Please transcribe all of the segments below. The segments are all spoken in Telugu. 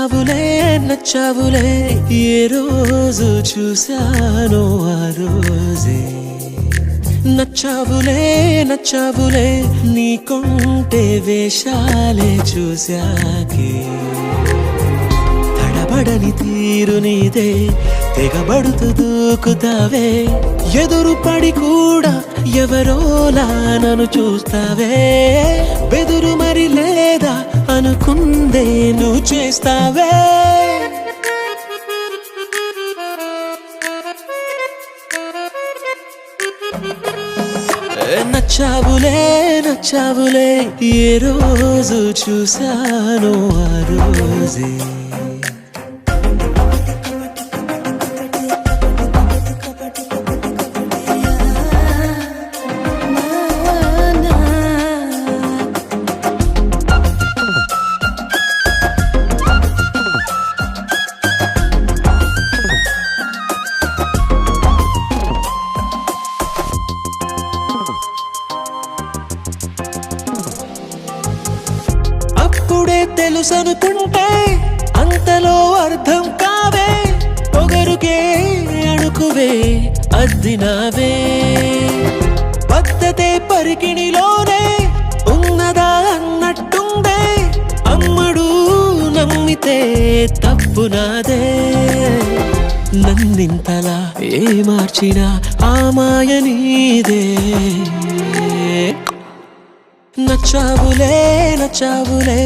నచ్చావులే నచ్చావులే ఏ రోజు చూశానో ఆ రోజే నచ్చావులే నచ్చావులే నీ కొంటే వేషాలే చూశాకే తడబడని తీరు నీదే తెగబడుతూ దూకుతావే ఎదురు పడి కూడా ఎవరోలా నన్ను చూస్తావే బెదురు మరి లేదా అనుకుందే నువ్వు చేస్తావే నచ్చావులే నచ్చావులే ఏ రోజు చూశానో ఆ రోజే అప్పుడే తెలుసనుకుంటే అంతలో అర్థం కావే పొగరుకే అణుకువే అద్దినావే పద్ధతే పరికిణిలోనే ఉన్నదా అన్నట్టుందే అమ్మడు నమ్మితే తప్పు నాదే నన్నింతలా ఏ మార్చినా ఆ మాయ నీదే నచ్చావులే నచ్చావులే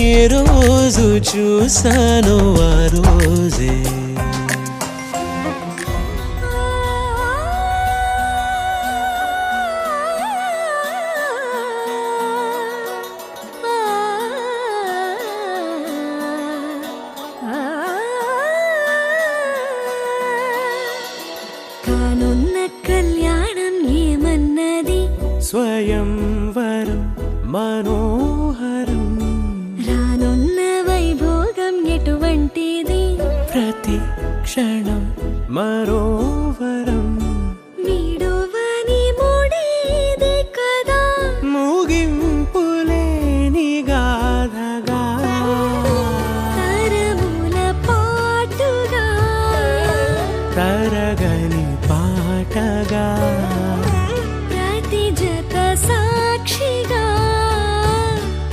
ఏ రోజు చూశానో ఆ రోజే కానున్న కళ్యాణం ఏమన్నది స్వయంవరం మనోహరం రానున్న వైభోగం ఎటువంటిది ప్రతి క్షణం మరోవరం వీడువని ముడిది కదా ముగింపులేని గాథగా తరముల పాటుగా తరగని పాటగా ప్రతి జత సాక్షిగా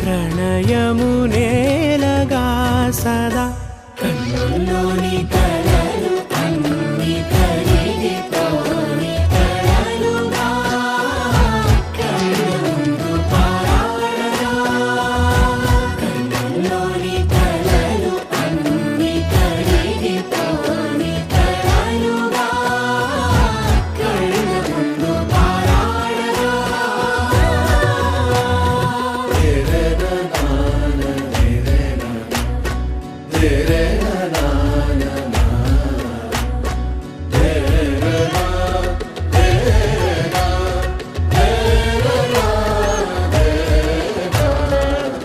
ప్రణయము నేలగా సదా కన్నుల్లోని కలలు అన్ని కరిగిపోని కలలుగా కళ్ళ ముందు పారాడగా కన్నుల్లోని కలలు అన్ని కరిగిపోని కలలుగా కళ్ళ ముందు పారాడగా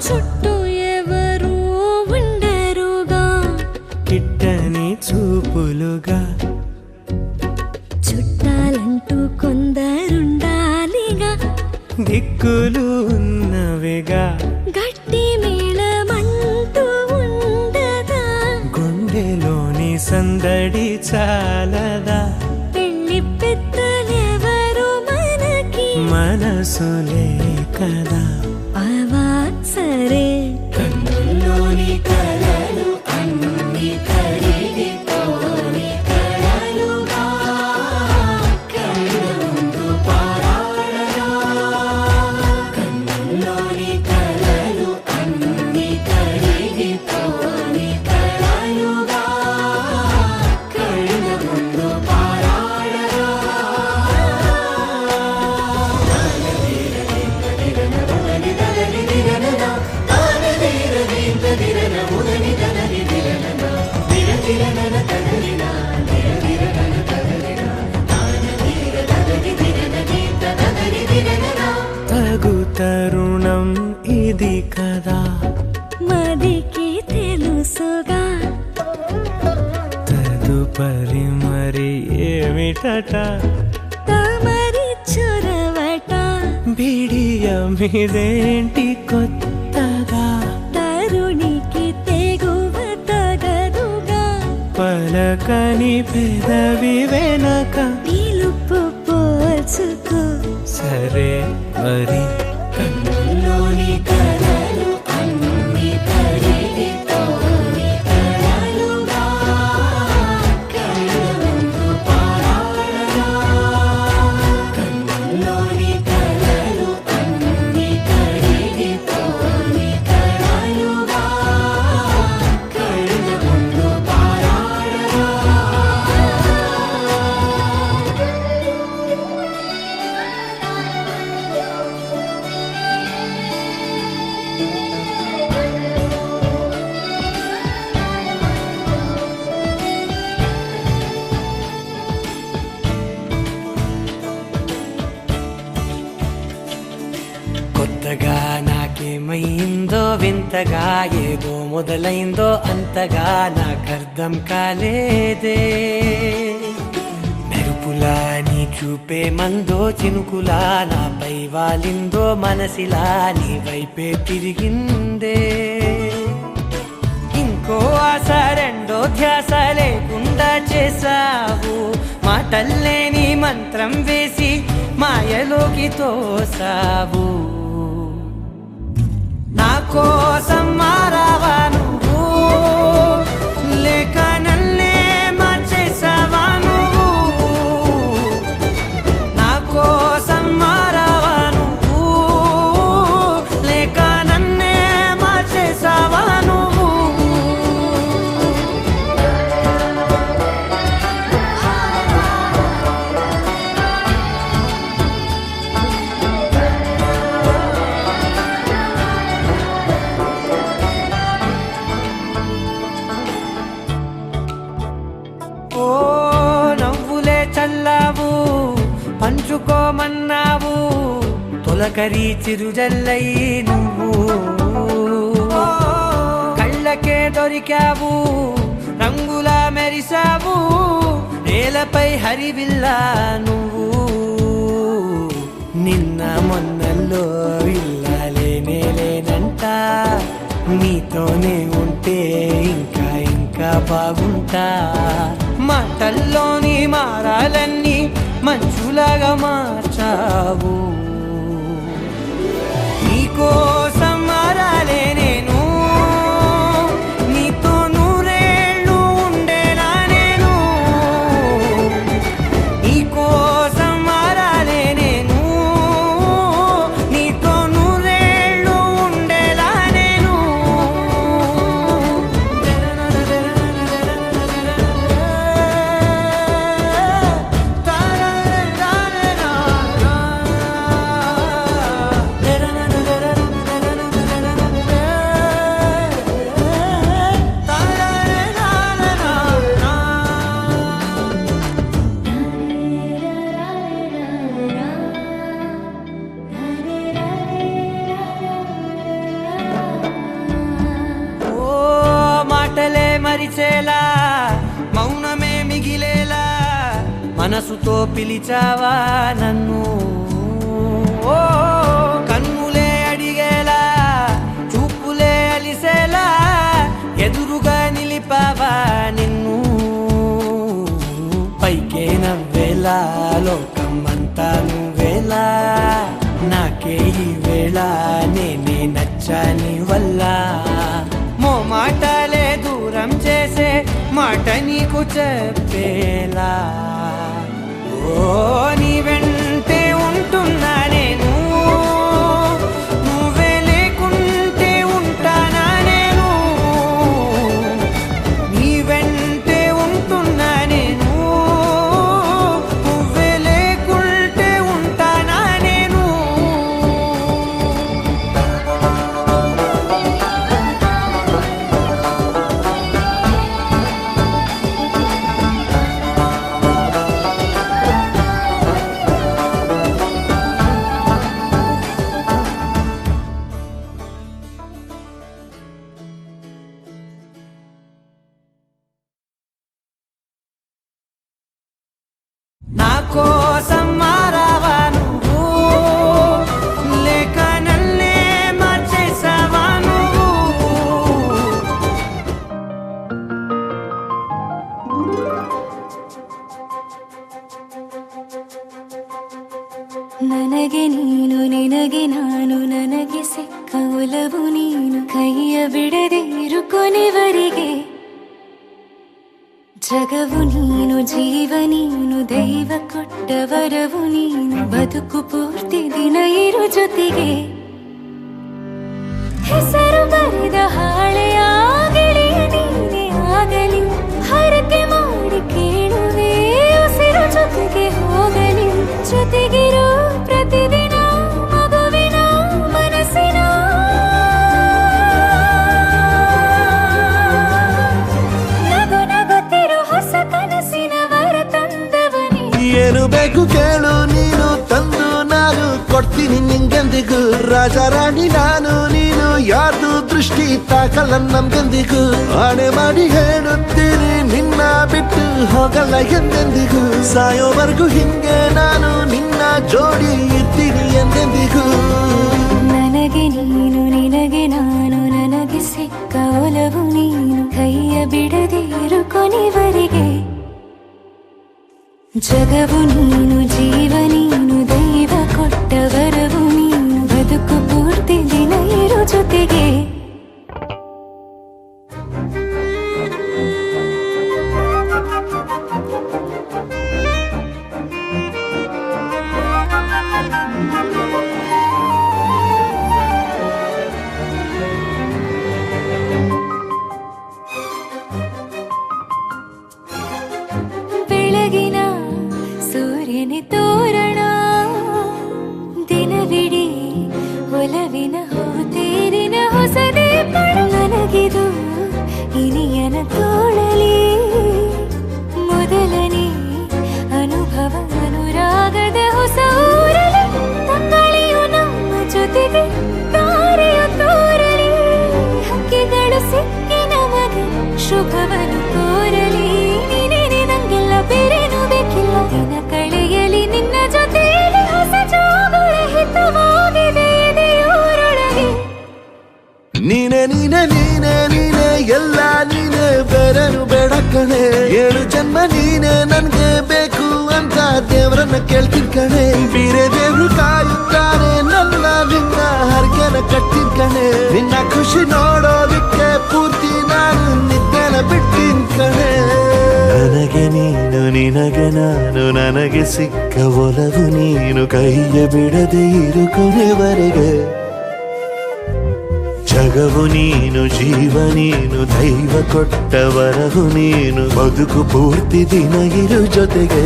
చుట్టూ ఎవరు ఉండరుగా కిట్టని చూపులుగా చుట్టాలంటూ కొందరుండాలిగా దిక్కులు ఉన్నవిగా గట్టి మేళమంటూ ఉండదా గుండెలోని సందడి చాలదా పెళ్లి పెద్దలెవరు మనకి మనసులే కదా అవా సరే కన్నుల్లోని కలలు అన్ని కరిగిపోని కలలుగా కళ్ళ ముందు పారాడగా కన్నుల్లోని కలలు అన్ని కరిగిపోని కలలుగా కళ్ళ ముందు పారాడగా తగు తరుణం ఇది కదా మదికి తెలుసుగా తదుపరి మరి ఏమిటట తమరి చొరవట బిడియమిదేంటి కొత్తగా తరుణికి తెగువ తగ పలకని పెదవి వెనక పిలుపు పోల్చుకో సరే మరి కన్నులోని కలలు అన్ని కరిగిపోని కలలుగా కళ్ళ ముందు పారాడగా కన్నులోని కలలు అన్ని కరిగిపోని కలలుగా కళ్ళ ముందు పారాడగా కొత్తగా నాకేమైందో వింతగా ఏదో మొదలైందో అంతగా నాకర్థం కాలేదే మెరుపులా నీ చూపే మందో చినుకులా నాపై వాలిందో మనసిలా నీ వైపే తిరిగిందే ఇంకో ఆశ రెండో ధ్యాస లేకుండా చేసావు మాటల్లేని మంత్రం వేసి మాయలోకి తోసావు నా కోసం మారావా నువ్వు లేక నన్నే మార్చేసావా నువ్వు నా కోసం మారావా నువ్వు లేక నన్నే మార్చేసావా నువ్వు ఓ నవ్వులే చల్లావు పంచుకోమన్నావు తొలకరి చిరుజల్లై నువ్వు ఓ, కళ్ళకే దొరికావు రంగులా మెరిసావు నేలపై హరివిల్లా నువ్వు నిన్న మొన్నల్లో ఇల్లాలేనే లేనంట నీతోనే ఉంటే ఇంకా ఇంకా బాగుంటా మాటల్లోని మారాలన్నీ మంచులాగా మార్చావు నీకోసం మారాలే నేను నీతో నూరేళ్ళు ఉండేలా నేను నీకోసం మారాలే నేను నీతో నూరేళ్ళు ఉండేలా నేను ఓ మాటలే మరిచేలా మౌనమే మిగిలేలా మనసుతో పిలిచావా నన్ను ఓ కన్నులే అడిగేలా చూపులే అలిసేలా ఎదురుగా నిలిపావా నిన్ను పైకే నవ్వేలా లోకమంతా నువ్వేలా నాకే ఈ వేళ నేనే నచ్చాని వల్ల మాటలే దూరం చేసే మాట నీకు చెప్పేలా ఓ నీ వెంటే ఉంటున్నా నేను నువ్వే లేకుంటే ఉంటానా నేను నీ వెంటే ఉంటున్నా నేను నువ్వే లేకుంటే ఉంటానా నేను ನನಗೆ ನೀನು ನಿನಗೆ ನಾನು ನನಗೆ ಸಿಕ್ಕ ಒಲವು ನೀನು ಕೈಯ ಬಿಡದೆ ಇರು ಕೊನೆವರೆಗೆ ಜಗವು ನೀನು ಜೀವ ನೀನು ದೈವ ಕೊಟ್ಟ ವರವು ನೀನು ಬದುಕು ಪೂರ್ತಿ ದಿನ ಇರು ಜೊತೆಗೆ ಹೆಸರು ಬರೆದ ಹಾಳೆಯ ಗೆಳೆಯ ನೀನೇ ಆಗಲಿ ಹರಕೆ ಮಾಡಿ ಕೇಳುವೆ ಉಸಿರು ಜೊತೆಗೆ ಹೋಗಲಿ ಜೊತೆಗಿರೋ ಪ್ರತಿದಿನ ಮಗುವಿನ ಮನಸ್ಸಿನ ನಗು ನಗುತ್ತಿರೋ ಹೊಸ ಕನಸಿನ ವರ ತಂದವನೇ ಏನು ಬೇಕು ಕೇಳು ನೀನು ತಂದು ನಾನು ಕೊಡ್ತೀನಿ ನಿಂಗೆಂದಿಗೂ ರಾಜ ರಾಣಿ ನಾನು ನೀನು ಯಾರ್ದು ದೃಷ್ಟಿ ತಾಕಲ್ಲ ನಮ್ಗೆಂದಿಗೂ ಆಣೆ ಮಾಡಿ ಹೇಳುತ್ತೀನಿ ನಿನ್ನ ಬಿಟ್ಟು ಹೋಗಲ್ಲ ಎಂದೆಂದಿಗೂ ಸಾಯೋವರೆಗೂ ಹಿಂಗೆ ನಾನು ನಿನ್ನ ಜೋಡಿ ಇರ್ತೀನಿ ಎಂದೆಂದಿಗೂ ನನಗೆ ನೀನು ನಿನಗೆ ನಾನು ನನಗೆ ಸಿಕ್ಕ ಒಲವು ನೀನು ಕೈಯ ಬಿಡದೆ ಇರು ಕೊನೆವರೆಗೆ ಜಗವು ನೀನು ಜೀವ ನೀನು ದೈವ ಕೊಟ್ಟ ವರವು ನೀನು ಬದುಕು ಪೂರ್ತಿ ದಿನ ಇರು ಜೊತೆಗೆ ಬೆಳಗಿನ ಸೂರ್ಯನೇ ತೋರಣ ದಿನವಿಡೀ ಒಲವಿನ ಹೋತೇರಿನ ಹೊಸದೇ ಪಡ ನನಗಿದು ಇನಿಯನ ತೋಳಲಿ ಮೊದಲನೇ ಅನುಭವ ಅನುರಾಗದ ಹೊಸ ಊರಲಿ ತಂಗಳಿಯು ನಮ್ಮ ಜೊತೆಗೆ ತಾರೆಯ ತೋರಲಿ ಹಕ್ಕಿಗಳು ಸಿಕ್ಕಿ ನಮಗೆ ಶುಭವನ್ನು ಕೋರಲಿ ನೀನೇನೆ ನಂಗೆಲ್ಲ ಬೇರೇನು ಬೇಕಿಲ್ಲ ದಿನ ಕಳೆಯಲಿ ನಿನ್ನ ಜೊತೆಯಲ್ಲಿ ಹೊಸ ಜೋಗುಳ ಹಿತವಾಗಿದೆ ಎದೆಯೂರೊಳಗೆ ನೀನೆ ನೀನೆ ನೀನೆ ನೀನೆ ಎಲ್ಲ ನೀನೆ ಬೇರೆನು ಬೇಡ ಕಣೆ 7 ಜನ್ಮ ನೀನೆ ನನ್ಗೆ ಬೇಕು ಅಂತ ದೇವರನ್ನ ಕೇಳ್ತೀನಿ ಕಣೆ ಬೇರೆ ದೇವ್ರು ಕಾಯುತ್ತಾರೆ ನನ್ನ ನಿನ್ನ ಹರಕೆನ ಕಟ್ಟಿನ ಕಣೆ ನಿನ್ನ ಖುಷಿ ನೋಡೋದಕ್ಕೆ ಪೂರ್ತಿ ನಾನು ನಿದ್ದೆನ ಬಿಟ್ಟಿನ ಕಣೆ ನನಗೆ ನೀನು ನಿನಗೆ ನಾನು ನನಗೆ ಸಿಕ್ಕ ಒಲವು ನೀನು ಕೈಯ ಬಿಡದೆ ಇರು ಕೊನೆವರೆಗೆ ಜಗವು ನೀನು ಜೀವ ನೀನು ದೈವ ಕೊಟ್ಟ ವರವು ನೀನು ಬದುಕು ಪೂರ್ತಿ ದಿನ ಇರು ಜೊತೆಗೆ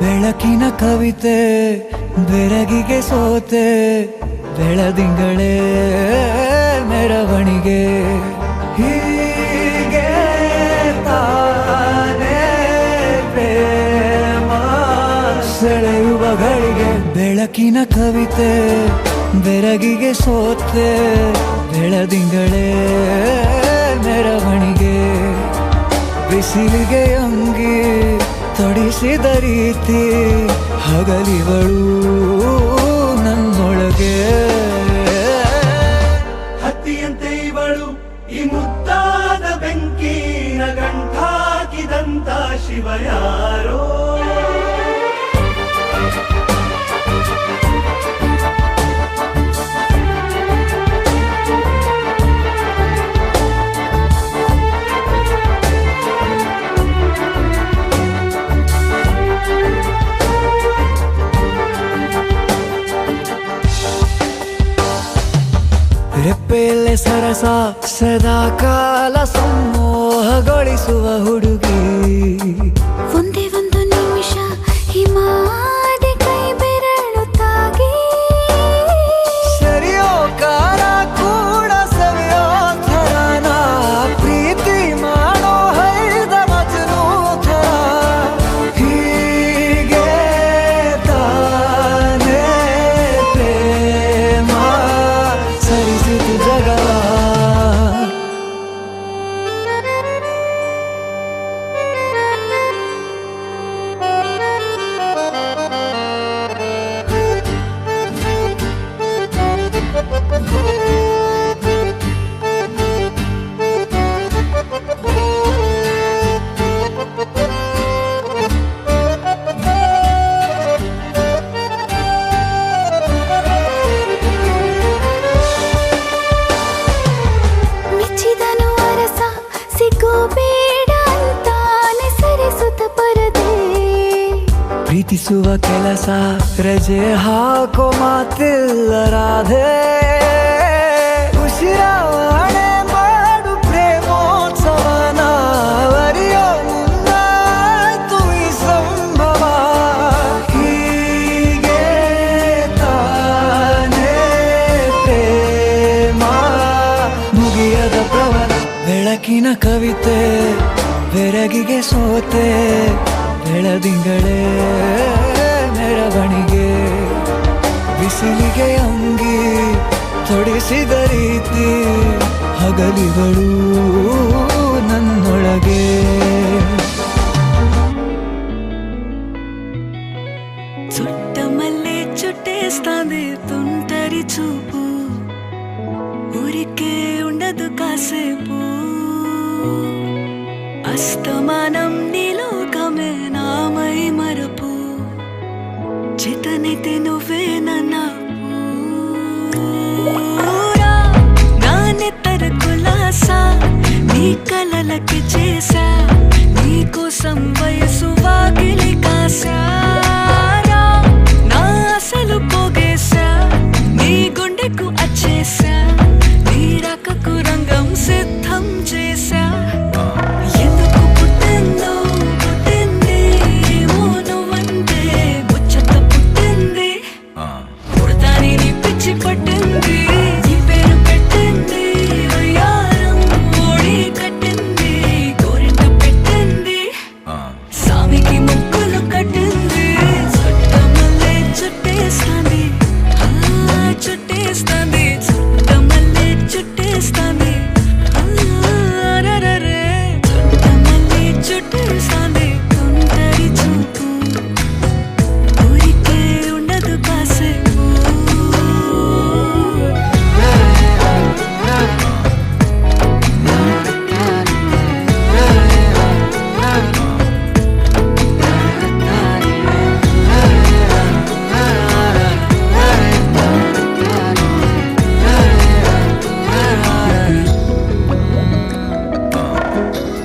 ಬೆಳಕಿನ ಕವಿತೆ ಬೆರಗಿಗೆ ಸೋತೆ ಬೆಳದಿಂಗಳೇ ಮೆರವಣಿಗೆ ಹೀಗೆ ತಾನೇ ಪ್ರೇಮ ಸೆಳೆಯುವ ಗಳಿಗೆ ಬೆಳಕಿನ ಕವಿತೆ ಬೆರಗಿಗೆ ಸೋತೆ ಬೆಳದಿಂಗಳೇ ಮೆರವಣಿಗೆ ಬಿಸಿಲಿಗೆ ಅಂಗಿ ತೊಡಿಸಿದ ರೀತಿ ಹಗಲಿಗಳು ನನ್ನೊಳಗೆ ಹತ್ತಿಯಂತೆ ಇವಳು ಈ ಮುದ್ದಾದ ಬೆಂಕಿನ ಗಂಟಾಕಿದಂತ ಶಿವ ಯಾರೋ ರೆಪ್ಪೆಯಲ್ಲೇ ಸರಸ ಸದಾ ಕಾಲ ಸಂಮೋಹಗೊಳಿಸುವ ಹುಡುಗಿ. ಒಂದೇ ಒಂದು ನಿಮಿಷ ಹಿಮಾದಿ ಕೈ ಬೆರಳು ತಾಗಿ ಸರಿಯೋ ಕಾಲ ಕೂಡ ಸವಿಯೋ ಥರನ ಪ್ರೀತಿ ಮಾಡೋ ಹೈದ ಮಜನು ಥರ. ಹೀಗೆ ತಾನೇ ಪ್ರೇಮ ಸರಿಸಿತು ಜಗವ. ಮೆಚ್ಚಿದನು ಅರಸ ಸಿಗೋ ಬೇಡ ಅಂತಾನೆ ಸರಿಸುತ್ತ ಪರದೆ. ಪ್ರೀತಿಸುವ ಕೆಲಸ ರಜೆ ಹಾಕೋ ಮಾತಿಲ್ಲ ರಾಧೆ. ಉಸಿರಾವಣೆ ಮಾಡು ಪ್ರೇಮೋತ್ಸವನ ಅರಿಯೋ ಮುಂದಾಯ್ತು ಈ ಸಂಭವ. ಹೀಗೆ ತಾನೇ ಪ್ರೇಮ ಮುಗಿಯದ ಪ್ರವರ. ಬೆಳಕಿನ ಕವಿತೆ ಬೆರಗಿಗೆ ಸೋತೆ ಬೆಳದಿಂಗಳೇ ಮೆರವಣಿಗೆ. ಬಿಸಿಲಿಗೆ ಅಂಗಿ ತೊಡಿಸಿದ ರೀತಿ ಹಗಲಿಗಳು ನನ್ನೊಳಗೆ. చుట్టమల్లే చుట్టేస్తాంది తుంటరి చూపు. ఊరికే ఉండదు కాసేపు. అస్తమానం నీలోకమే నామై మరపు. చేతనైతే నువ్వే నన్నా నా నెత్తర కులాసా నీ కలలకి చేసా. నీ కోసం వయసు వాకిలి కాసా. నా అసలు పోగేసా నీ గుండెకు అచ్చేసా. నీ రకకు రంగం సిద్ధం చేసా. ఎందుకు పుట్టిందో పుట్టింది ఏమో నువ్వంటే ముచ్చట పుట్టింది. పుడతాని నీ పిచ్చి పట్టింది. ఈ పేరు పెట్టింది వయ్యారం ఓడి కట్టింది. గోరింట పెట్టింది సామికి ముక్కులు కట్టింది. చుట్టమల్లే చుట్టేస్తాంది చుట్టేస్తాంది. చుట్టమల్లే చుట్టేస్తాంది రరరే. చుట్టమల్లే చుట్టేస్తాంది తుంటరి చూపు. ఊరికే ఉండదు కాసేపు.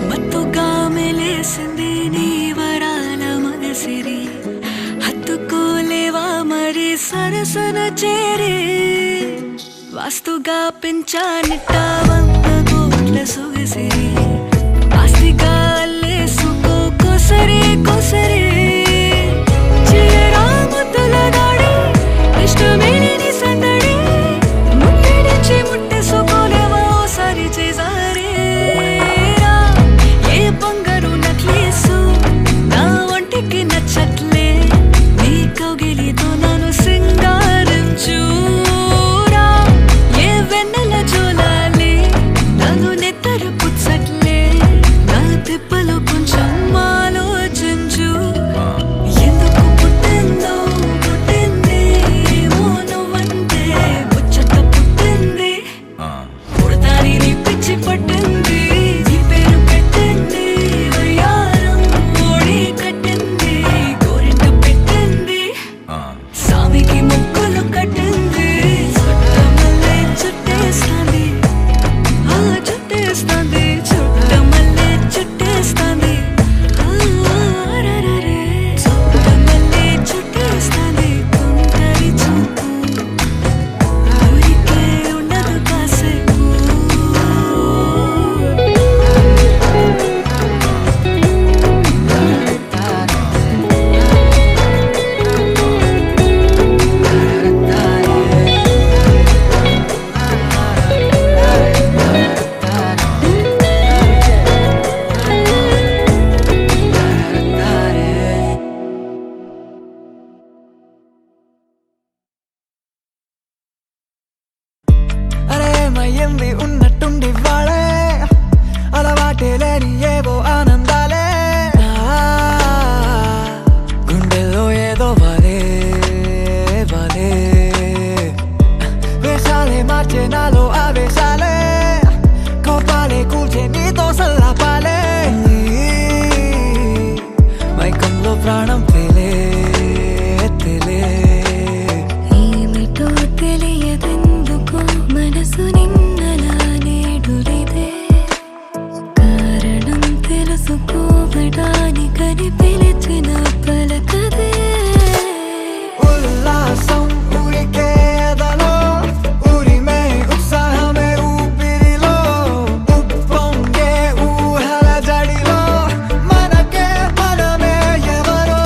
మత్తుగా మెలేసింది నీ వరాల మగసిరి. హత్తుకోలేవా మరి సరసన చేరి. వాస్తుగా పెంచానిట్ట 100 కోట్ల సొగసిరి. ఆస్తిగా అల్లేసుకో కొసరి కొసరి. చిలరా ముద్దుల దాడి ఇష్టమేని నీ సందడి. ముట్టడించి ముట్టేసుకోలేవా ఓసారి చేసారి. ఏ బంగారు నక్లీసు నా ఒంటికి నచ్చట్లే. నీ కౌగిలితో నన్ను సింగారించూరా. ఏ వెన్నెల జోలాలి నన్ను నెత్తరు పుచ్చ ఏమయ్యింది ఉన్నట్టుండి వాళ్ళే అలవాటే లేని ఏవో ఆనందాలే గుండెల్లో ఏదో వాలే వాలే వేషాలే మార్చే నాలో ఆవేశాలే కోపాలే కూల్చే నీతో సల్లాపాలే మైకంలో ప్రాణం తేలే తేలే ఏమిటో తెలియదెందుకో మనసు నిన్నలా నేడులిదే కారణం తెలుసుకోవడానికని పిలిచిన పలకదే ఉల్లాసం ఉరికేదలో ఉరిమే ఉత్సాహమే ఊపిరిలో ఉప్పొంగే ఊహల జడిలో మనకే మనమే ఎవరో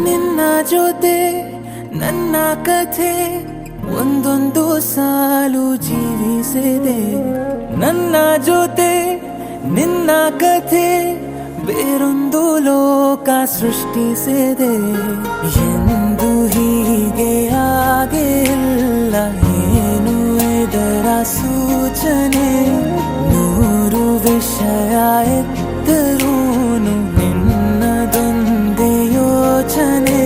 ನಿನ್ನ ಜೊತೆ ನನ್ನ ಕಥೆ ಒಂದೊಂದು ಸಾಲು ಜೀವಿಸಿದೆ ನನ್ನ ಜೊತೆ ನಿನ್ನ ಕಥೆ ಬೇರೊಂದು ಲೋಕ ಸೃಷ್ಟಿಸಿದೆ ಎಂದು ಹೀಗೆ ಆಗಿಲ್ಲ ಏನು ಇದರ ಸೂಚನೆ ನೂರು ವಿಷಯ ಎತ್ತರೂನು ನಿನ್ನದೊಂದೇ ಯೋಚನೆ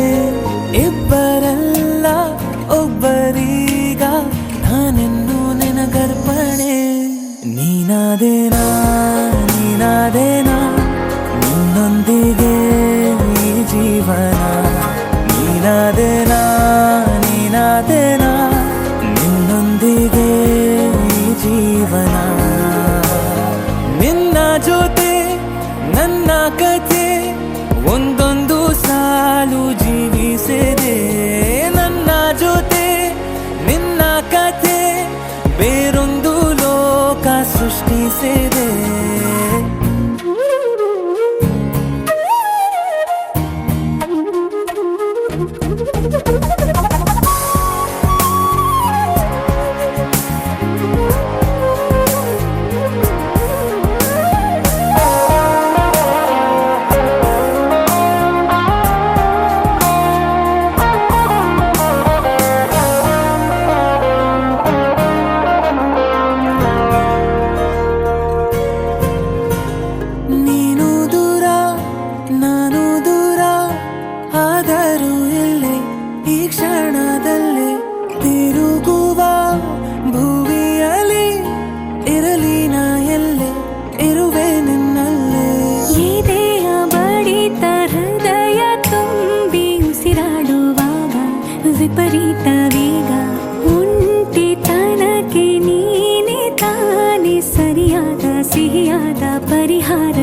ಇಬ್ಬರಲ್ಲ ಒಬ್ಬರೀಗ ನಾನೆನ್ನು ನಿನಗರ್ಪಣೆ ನೀನಾದೇನಾ ನೀನಾದೇನಾ ನಿನ್ನೊಂದಿಗೆ ಈ ಜೀವನ ನೀನಾದೇನಾ ನೀನಾದೇನಾ ನಿನ್ನೊಂದಿಗೆ ಈ ಜೀವನ ನಿನ್ನ ಜೊತೆ ನನ್ನ ಕಥೆ ಒಂದೊಂದು ಸಾಲು ಜೀವಿಸಿದೆ ನನ್ನ ಜೊತೆ ನಿನ್ನ ಕಥೆ ಬೇರೊಂದು ಲೋಕ ಸೃಷ್ಟಿಸಿದೆ ನೀನು ದೂರ ನಾನು ದೂರ ಆದರೂ ಇಲ್ಲೇ ಈ ಕ್ಷಣದಲ್ಲಿ ತಿರುಗುವ ಭುವಿಯಲ್ಲಿ ಇರಲಿ ನಾ ಎಲ್ಲೇ ಇರುವೆ ನಿನ್ನಲ್ಲೇ ಎದೆಯ ಬಡಿತ ಹೃದಯ ತುಂಬಿ ಉಸಿರಾಡುವಾಗ ವಿಪರೀತ ವೇಗ ಒಂಟಿತನಕ್ಕೆ ನೀನೆ ತಾನೆ ಸರಿಯಾದ ಸಿಹಿಯಾದ ಪರಿಹಾರ